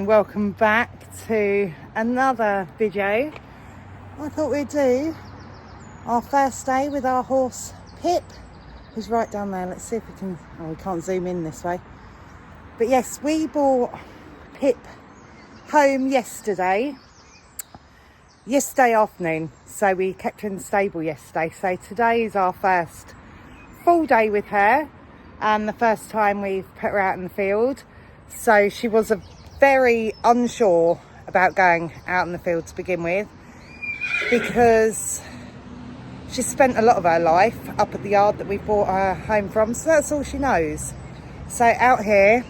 welcome back to another video. I thought we'd do our first day with our horse Pip, who's right down there. Let's see if we can, we can't zoom in this way. But yes, we brought Pip home yesterday afternoon, so we kept her in the stable yesterday. So today is our first full day with her and the first time we've put her out in the field. So she was very unsure about going out in the field to begin with, because she spent a lot of her life up at the yard that we brought her home from, so that's all she knows. So out here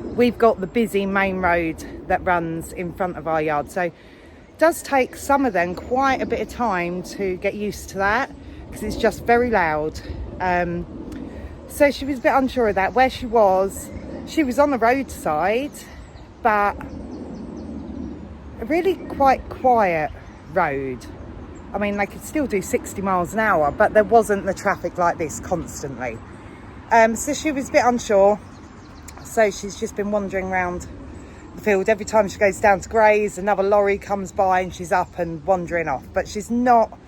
we've got the busy main road that runs in front of our yard, so it does take some of them quite a bit of time to get used to that, because it's just very loud. So she was a bit unsure of that. Where she was on the roadside, but a really quite quiet road. I mean, they could still do 60 miles an hour, but there wasn't the traffic like this constantly. So she was a bit unsure. So she's just been wandering around the field. Every time she goes down to graze, another lorry comes by and she's up and wandering off. But she's not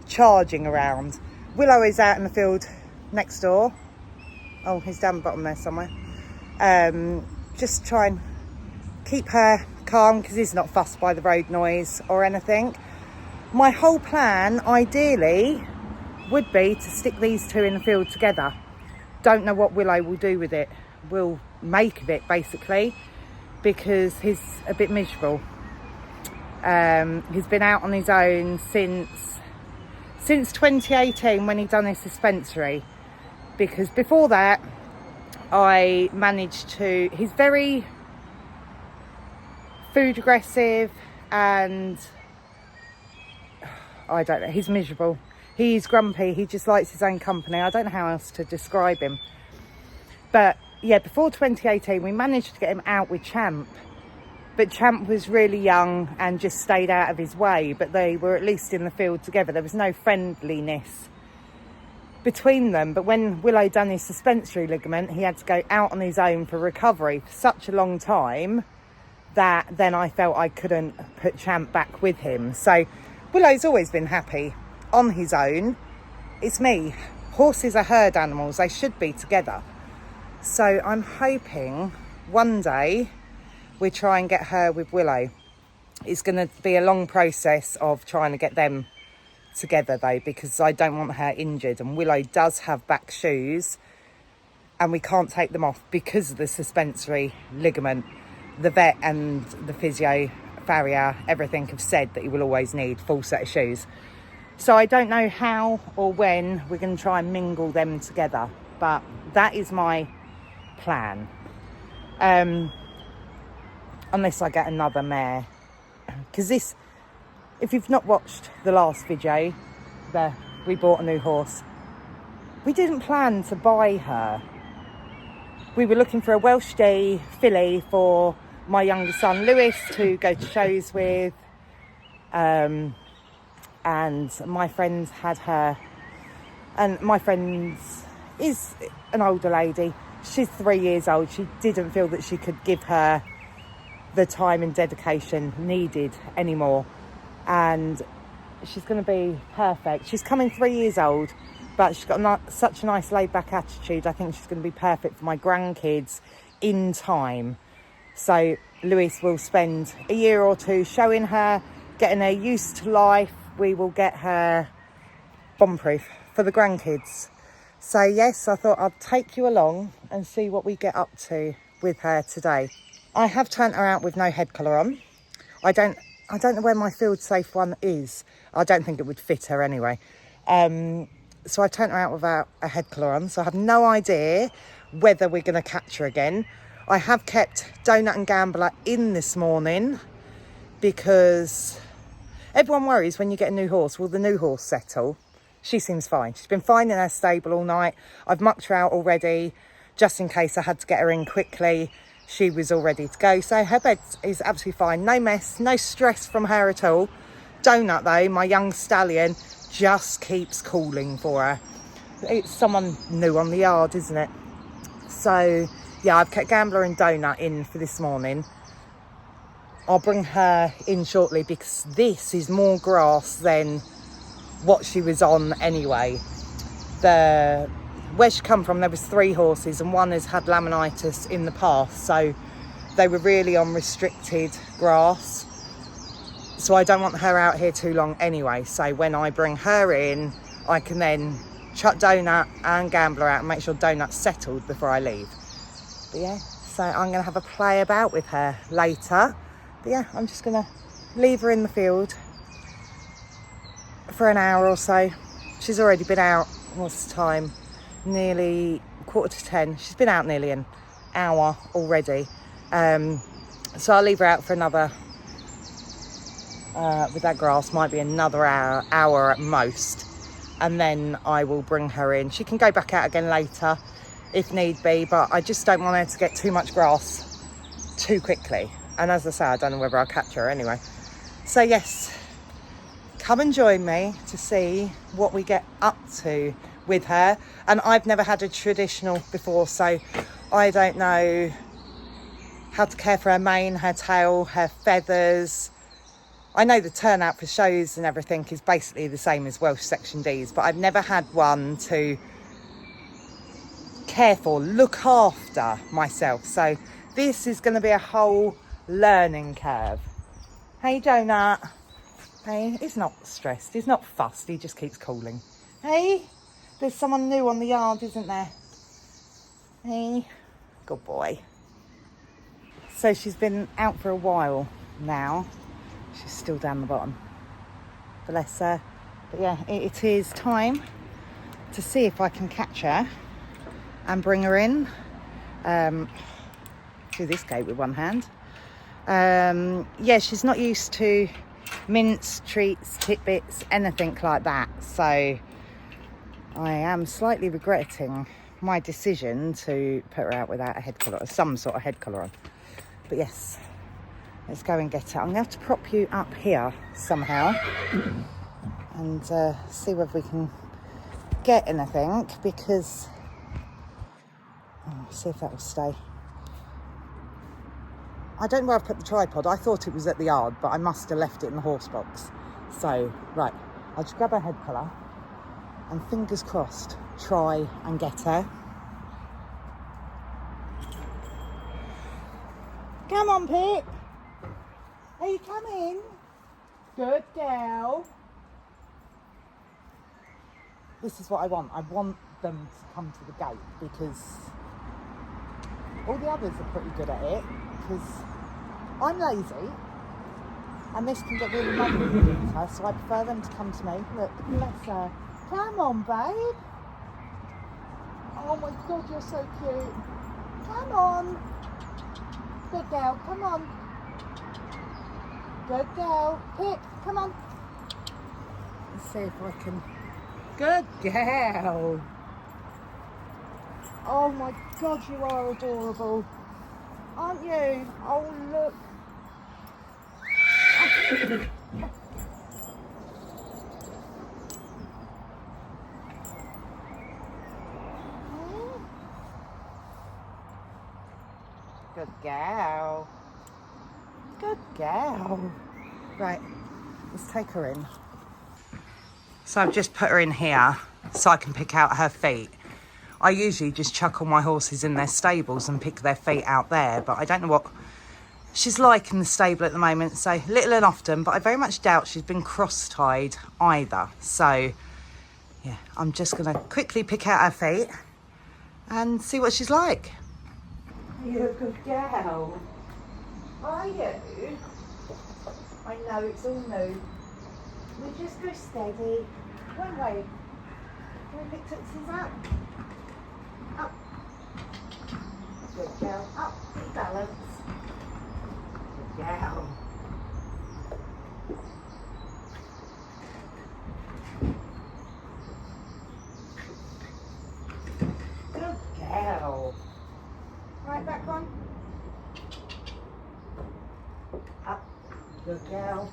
charging around. Willow is out in the field next door. Oh, he's down the bottom there somewhere. Just try and keep her calm, because he's not fussed by the road noise or anything. My whole plan, ideally, would be to stick these two in the field together. Don't know what Willow will do with it. Will make of it, basically, because he's a bit miserable. He's been out on his own since 2018, when he done his suspensory, because before that I managed to, he's very food aggressive and I don't know, he's miserable, he's grumpy, he just likes his own company. I don't know how else to describe him. But yeah, before 2018 we managed to get him out with Champ, but Champ was really young and just stayed out of his way, but they were at least in the field together. There was no friendliness between them. But when Willow done his suspensory ligament, he had to go out on his own for recovery for such a long time that then I felt I couldn't put Champ back with him. So Willow's always been happy on his own. It's me. Horses are herd animals, they should be together. So I'm hoping one day we try and get her with Willow. It's going to be a long process of trying to get them together though, because I don't want her injured, and Willow does have back shoes and we can't take them off because of the suspensory ligament. The vet and the physio, farrier, everything have said that he will always need full set of shoes. So I don't know how or when we're going to try and mingle them together, but that is my plan. Unless I get another mare, because this, if you've not watched the last video, we bought a new horse. We didn't plan to buy her. We were looking for a Welsh filly for my younger son Lewis to go to shows with, and my friends had her, and my friend is an older lady. She's 3 years old. She didn't feel that she could give her the time and dedication needed anymore, and she's going to be perfect. She's coming 3 years old, but she's got such a nice laid back attitude. I think she's going to be perfect for my grandkids in time. So Lewis will spend a year or two showing her, getting her used to life. We will get her bomb proof for the grandkids. So yes, I thought I'd take you along and see what we get up to with her today. I have turned her out with no head collar on. I don't know where my field safe one is. I don't think it would fit her anyway. So I turned her out without a head collar on. So I have no idea whether we're going to catch her again. I have kept Donut and Gambler in this morning because everyone worries when you get a new horse. Will the new horse settle? She seems fine. She's been fine in her stable all night. I've mucked her out already, just in case I had to get her in quickly. She was all ready to go. So her bed is absolutely fine. No mess, no stress from her at all. Donut though, my young stallion, just keeps calling for her. It's someone new on the yard, isn't it? So yeah, I've kept Gambler and Donut in for this morning. I'll bring her in shortly because this is more grass than what she was on anyway. Where she come from, there was 3 horses and one has had laminitis in the past, so they were really on restricted grass. So I don't want her out here too long anyway. So when I bring her in, I can then chuck Donut and Gambler out and make sure Donut's settled before I leave. But yeah, so I'm going to have a play about with her later. But yeah, I'm just going to leave her in the field for an hour or so. She's already been out, what's the time? Nearly 9:45. She's been out nearly an hour already. So I'll leave her out for another, with that grass, might be another hour at most. And then I will bring her in. She can go back out again later if need be, but I just don't want her to get too much grass too quickly. And as I say, I don't know whether I'll catch her anyway. So yes, come and join me to see what we get up to with her. And I've never had a traditional before, so I don't know how to care for her mane, her tail, her feathers. I know the turnout for shows and everything is basically the same as Welsh Section Ds, but I've never had one to care for, look after myself. So this is going to be a whole learning curve. Hey, Donut. Hey, he's not stressed, he's not fussed, he just keeps calling. Hey, there's someone new on the yard, isn't there? Hey, good boy. So she's been out for a while now. She's still down the bottom. Bless her. But yeah, it is time to see if I can catch her and bring her in. Through this gate with one hand. Yeah, she's not used to mints, treats, tidbits, anything like that. So I am slightly regretting my decision to put her out without a head collar, or some sort of head collar on. But yes, let's go and get her. I'm going to have to prop you up here somehow and see whether we can get anything, because see if that will stay. I don't know where I've put the tripod. I thought it was at the yard, but I must have left it in the horse box. So, right, I'll just grab her head collar and fingers crossed, try and get her. Come on, Pip. Are you coming? Good girl. This is what I want. I want them to come to the gate because all the others are pretty good at it, because I'm lazy and this can get really muddy in the winter, so I prefer them to come to me. Look, bless her. Come on, babe. Oh my God, you're so cute. Come on. Good girl, come on. Good girl. Pip, come on. Let's see if I can. Good girl. Oh my God, you are adorable. Aren't you? Oh, look. Good girl. Good girl. Right, let's take her in. So I've just put her in here so I can pick out her feet. I usually just chuck all my horses in their stables and pick their feet out there, but I don't know what she's like in the stable at the moment, so little and often, but I very much doubt she's been cross-tied either. So yeah, I'm just gonna quickly pick out her feet and see what she's like. You're a good girl. Are you? I know it's all new. We just go steady. One way. Can we pick tootsies up? Up. Good girl. Up. Balance. Good girl. Good girl. Right, back one. Up. Good girl.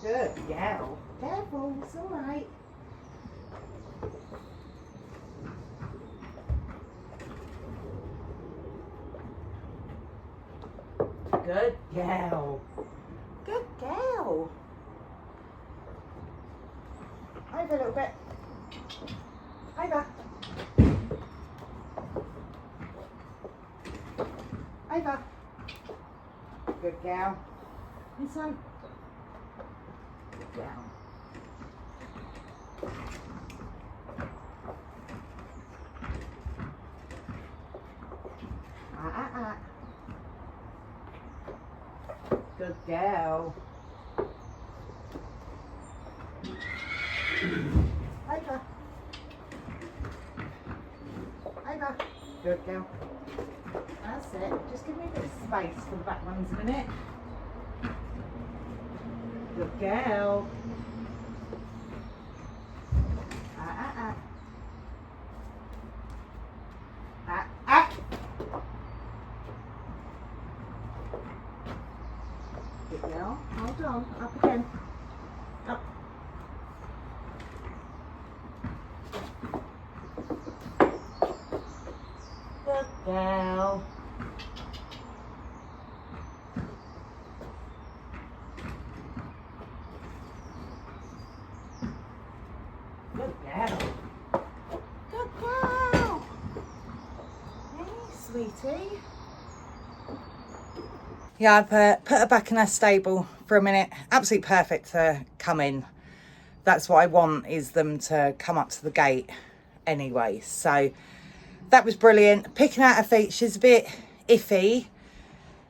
Good girl. Careful, it's all right. Good girl. Good girl. Over a little bit. Over. Over. Good girl. This one. Good girl. Good girl. Over. Over. Good girl. That's it. Just give me a bit of space for the back ones a minute. Good girl. Good girl. Hold on. Up again. Up. Good girl. Good girl. Good girl. Hey, sweetie. Yeah, I've put her back in her stable for a minute. Absolutely perfect to come in. That's what I want, is them to come up to the gate anyway. So that was brilliant. Picking out her feet, she's a bit iffy.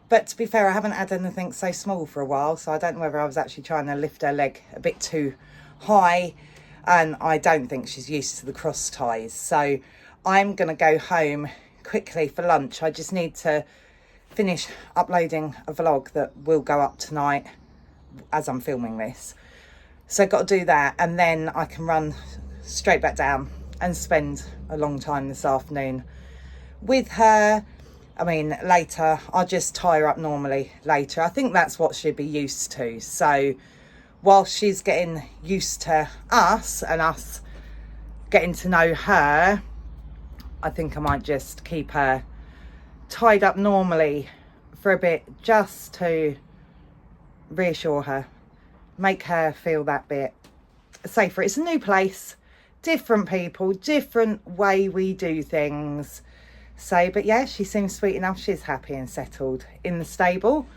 But to be fair, I haven't had anything so small for a while. So I don't know whether I was actually trying to lift her leg a bit too high. And I don't think she's used to the cross ties. So I'm going to go home quickly for lunch. I just need to finish uploading a vlog that will go up tonight as I'm filming this. So I've got to do that, and then I can run straight back down and spend a long time this afternoon with her. I mean, later, I'll just tie her up normally later. I think that's what she'd be used to. So while she's getting used to us and us getting to know her, I think I might just keep her tied up normally for a bit, just to reassure her, make her feel that bit safer. It's a new place, different people, different way we do things. So, but yeah, she seems sweet enough. She's happy and settled in the stable.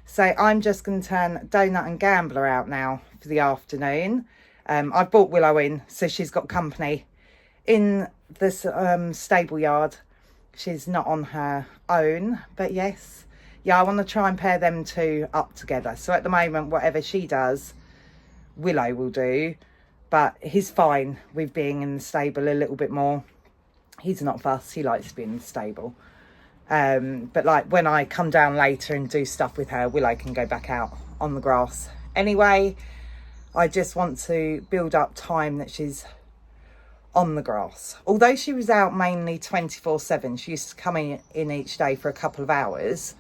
So I'm just going to turn Donut and Gambler out now for the afternoon. I've brought Willow in, so she's got company in this stable yard. She's not on her own, but yes, yeah, I want to try and pair them two up together. So at the moment, whatever she does, Willow will do, but he's fine with being in the stable a little bit more. He's not fussed, he likes to be in the stable. But like when I come down later and do stuff with her, Willow can go back out on the grass. Anyway, I just want to build up time that she's on the grass. Although she was out mainly 24/7, she used to come in each day for a couple of hours.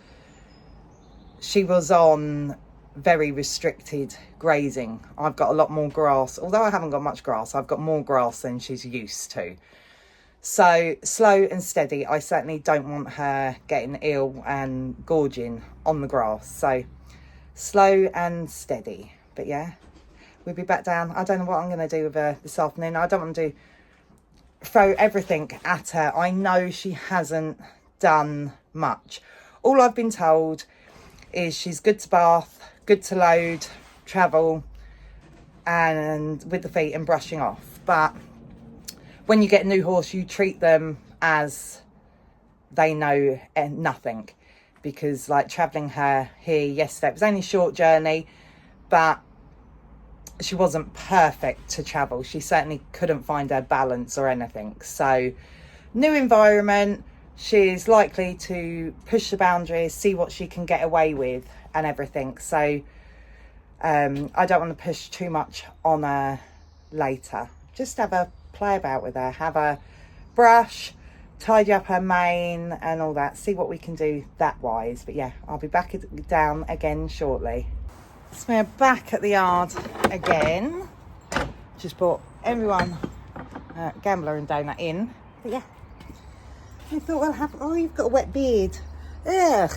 She was on very restricted grazing. I've got a lot more grass. Although I haven't got much grass, I've got more grass than she's used to. So slow and steady. I certainly don't want her getting ill and gorging on the grass. So slow and steady. But yeah, we'll be back down. I don't know what I'm going to do with her this afternoon. I don't want to throw everything at her. I know she hasn't done much. All I've been told is she's good to bath, good to load, travel, and with the feet and brushing off. But when you get a new horse, you treat them as they know nothing. Because like travelling her here yesterday, it was only a short journey, but she wasn't perfect to travel. She certainly couldn't find her balance or anything. So new environment, she's likely to push the boundaries, see what she can get away with and everything. So I don't want to push too much on her later. Just have a play about with her, have a brush, tidy up her mane and all that, see what we can do that wise. But yeah, I'll be back down again shortly. So we're back at the yard again. Just brought everyone, Gambler and Donut in. But yeah, I thought we'll have, oh, you've got a wet beard. Ugh.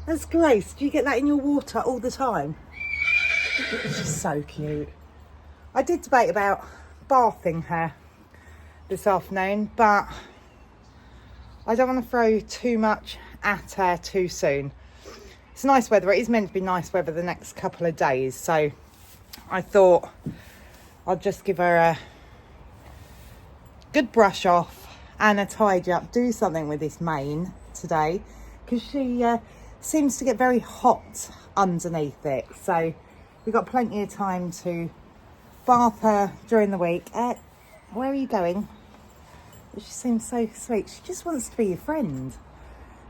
That's Grace. Do you get that in your water all the time? She's so cute. I did debate about bathing her this afternoon, but I don't want to throw too much at her too soon. It's nice weather. It is meant to be nice weather the next couple of days, so I thought I'd just give her a good brush off and a tidy up, do something with this mane today, because she seems to get very hot underneath it. So we've got plenty of time to bath her during the week. Where are you going? She seems so sweet. She just wants to be your friend.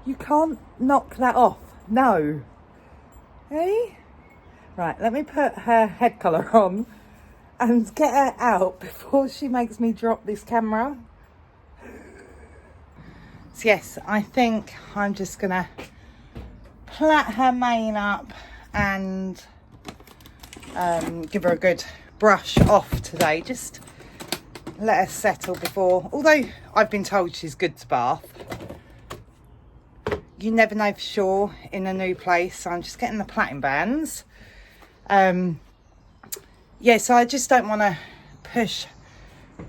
You can't knock that off. No. Hey? Right, let me put her head collar on and get her out before she makes me drop this camera. So yes, I think I'm just gonna plait her mane up and give her a good brush off today. Just let her settle before, although I've been told she's good to bath. You never know for sure in a new place, so I'm just getting the plaiting bands. Yeah, so I just don't want to push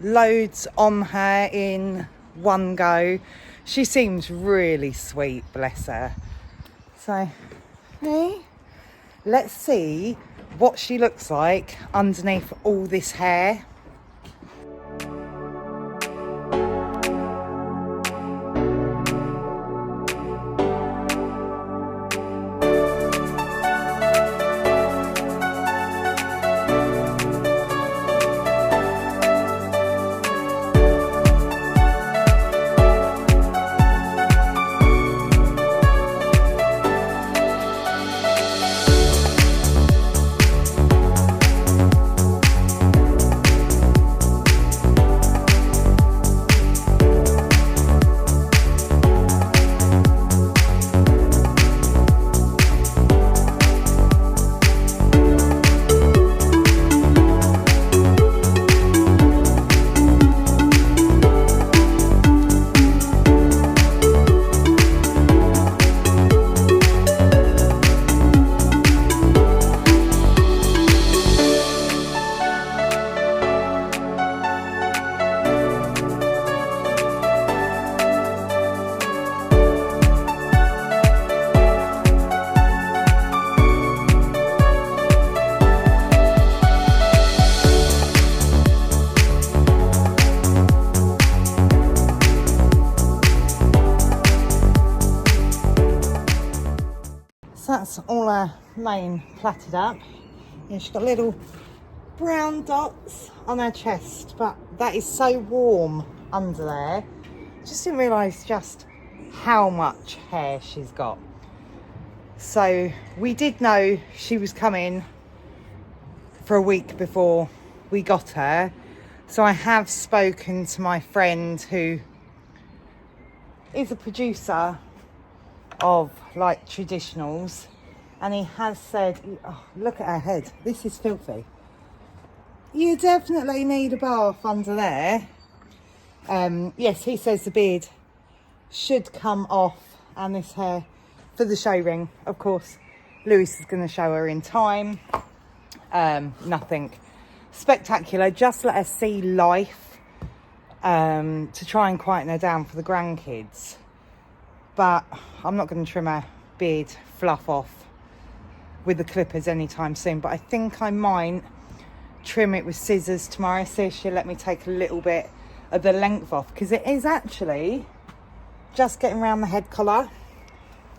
loads on her in one go. She seems really sweet, bless her. So, hey, let's see what she looks like underneath all this hair. That's all her mane plaited up. Yeah, she's got little brown dots on her chest, but that is so warm under there. Just didn't realise just how much hair she's got. So we did know she was coming for a week before we got her. So I have spoken to my friend who is a producer of like traditionals, and he has said, oh, look at her head, this is filthy, you definitely need a bath under there. Yes, he says the beard should come off and this hair for the show ring. Of course Lewis is going to show her in time. Nothing spectacular, just let her see life, to try and quieten her down for the grandkids. But I'm not going to trim her beard fluff off with the clippers anytime soon. But I think I might trim it with scissors tomorrow. See if she'll let me take a little bit of the length off. Because it is actually just getting around the head collar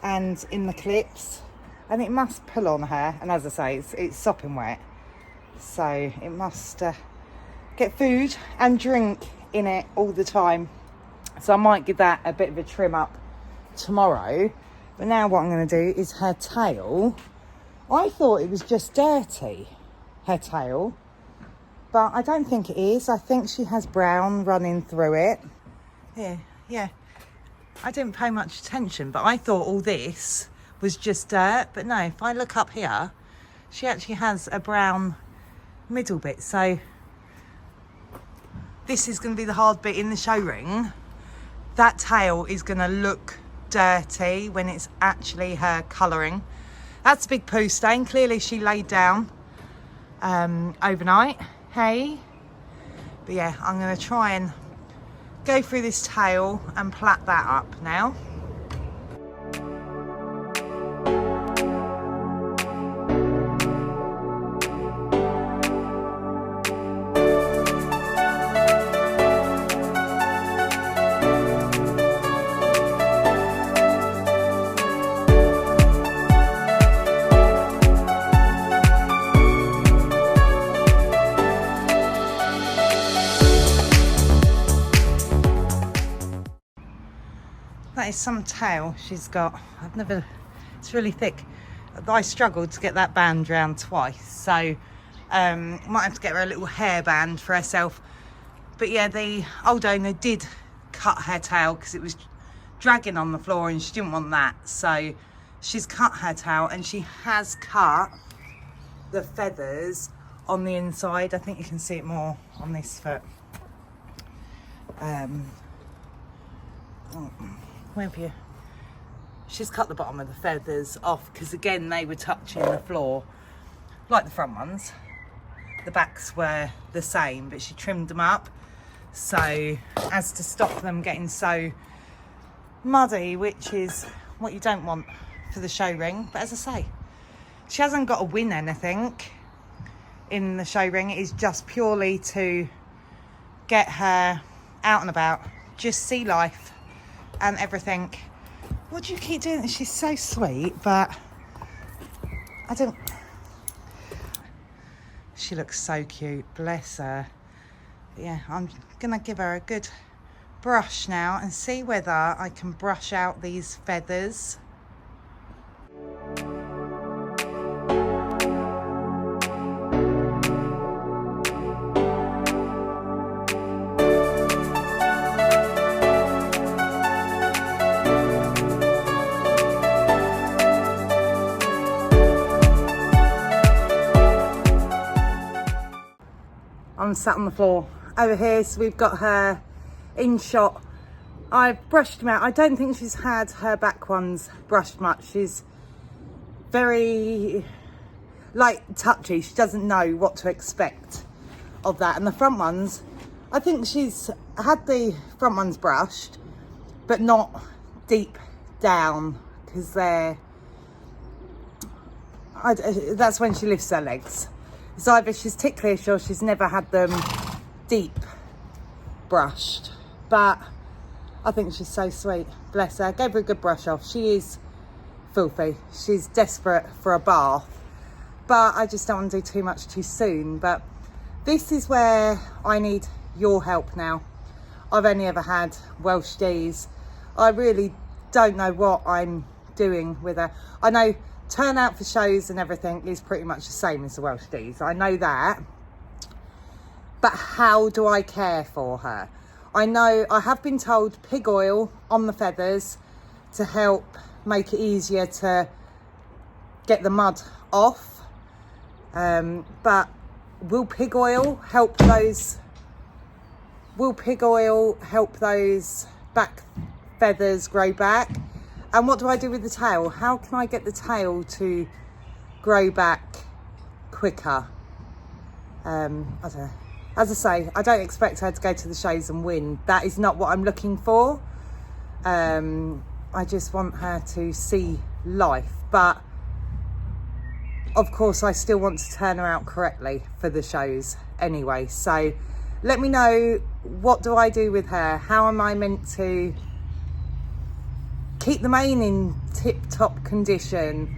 and in the clips. And it must pull on her. And as I say, it's sopping wet. So it must get food and drink in it all the time. So I might give that a bit of a trim up tomorrow. But now what I'm going to do is her tail. I thought it was just dirty, her tail, but I don't think it is. I think she has brown running through it. Yeah, I didn't pay much attention, but I thought all this was just dirt. But no, if I look up here, she actually has a brown middle bit. So this is going to be the hard bit in the show ring. That tail is going to look dirty when it's actually her colouring. That's a big poo stain. Clearly she laid down overnight. Hey. But yeah, I'm going to try and go through this tail and plait that up now. That is some tail she's got. It's really thick. I struggled to get that band round twice, so might have to get her a little hairband for herself. But yeah, the old owner did cut her tail because it was dragging on the floor and she didn't want that. So she's cut her tail, and she has cut the feathers on the inside. I think you can see it more on this foot. She's cut the bottom of the feathers off because again they were touching the floor like the front ones. The backs were the same, but she trimmed them up so as to stop them getting so muddy, which is what you don't want for the show ring. But as I say, she hasn't got to win anything in the show ring. It is just purely to get her out and about, just see life and everything. What do you keep doing? She's so sweet, but I don't... She looks so cute, bless her. But yeah, I'm gonna give her a good brush now and see whether I can brush out these feathers. I'm sat on the floor over here, so we've got her in shot. I've brushed them out. I don't think she's had her back ones brushed much. She's very touchy. She doesn't know what to expect of that. And the front ones, I think she's had the front ones brushed, but not deep down, because that's when she lifts her legs. It's either she's ticklish or she's never had them deep brushed. But I think she's so sweet. Bless her. Gave her a good brush off. She is filthy. She's desperate for a bath. But I just don't want to do too much too soon. But this is where I need your help now. I've only ever had Welsh D's. I really don't know what I'm doing with her. I know turnout for shows and everything is pretty much the same as the Welsh D's. I know that. But how do I care for her? I know I have been told pig oil on the feathers to help make it easier to get the mud off. But will pig oil help those? Will pig oil help those back feathers grow back? And what do I do with the tail? How can I get the tail to grow back quicker? I don't know. As I say, I don't expect her to go to the shows and win. That is not what I'm looking for. I just want her to see life. But of course, I still want to turn her out correctly for the shows anyway. So let me know, what do I do with her? How am I meant to keep the mane in tip-top condition?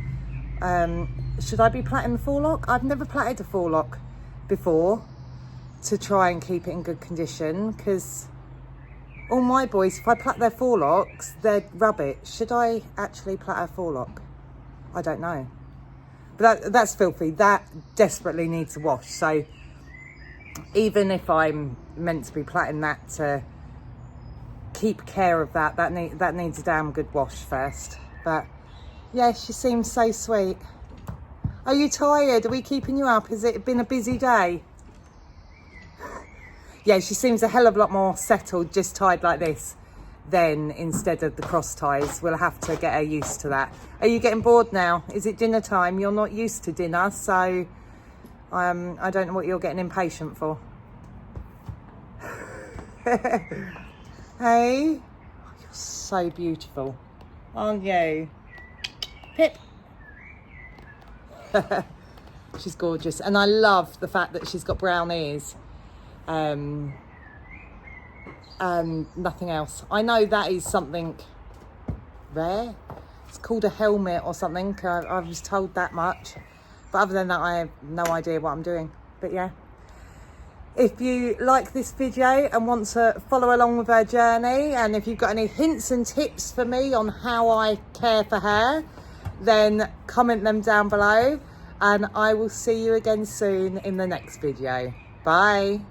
Should I be plaiting the forelock? I've never plaited a forelock before to try and keep it in good condition, because all my boys, if I plait their forelocks, they'd rub it. Should I actually plait a forelock? I don't know. But that's filthy. That desperately needs a wash. So even if I'm meant to be plaiting that to keep care of that needs a damn good wash first. But yeah, she seems so sweet. Are you tired? Are we keeping you up? Has it been a busy day? Yeah, she seems a hell of a lot more settled just tied like this then instead of the cross ties. We'll have to get her used to that. Are you getting bored now? Is it dinner time? You're not used to dinner, so I don't know what you're getting impatient for. Hey, oh, you're so beautiful, aren't you? Pip. She's gorgeous, and I love the fact that she's got brown ears. And nothing else. I know that is something rare. It's called a helmet or something. I was told that much, but other than that I have no idea what I'm doing. But yeah, if you like this video and want to follow along with her journey, and if you've got any hints and tips for me on how I care for her, then comment them down below, and I will see you again soon in the next video. Bye.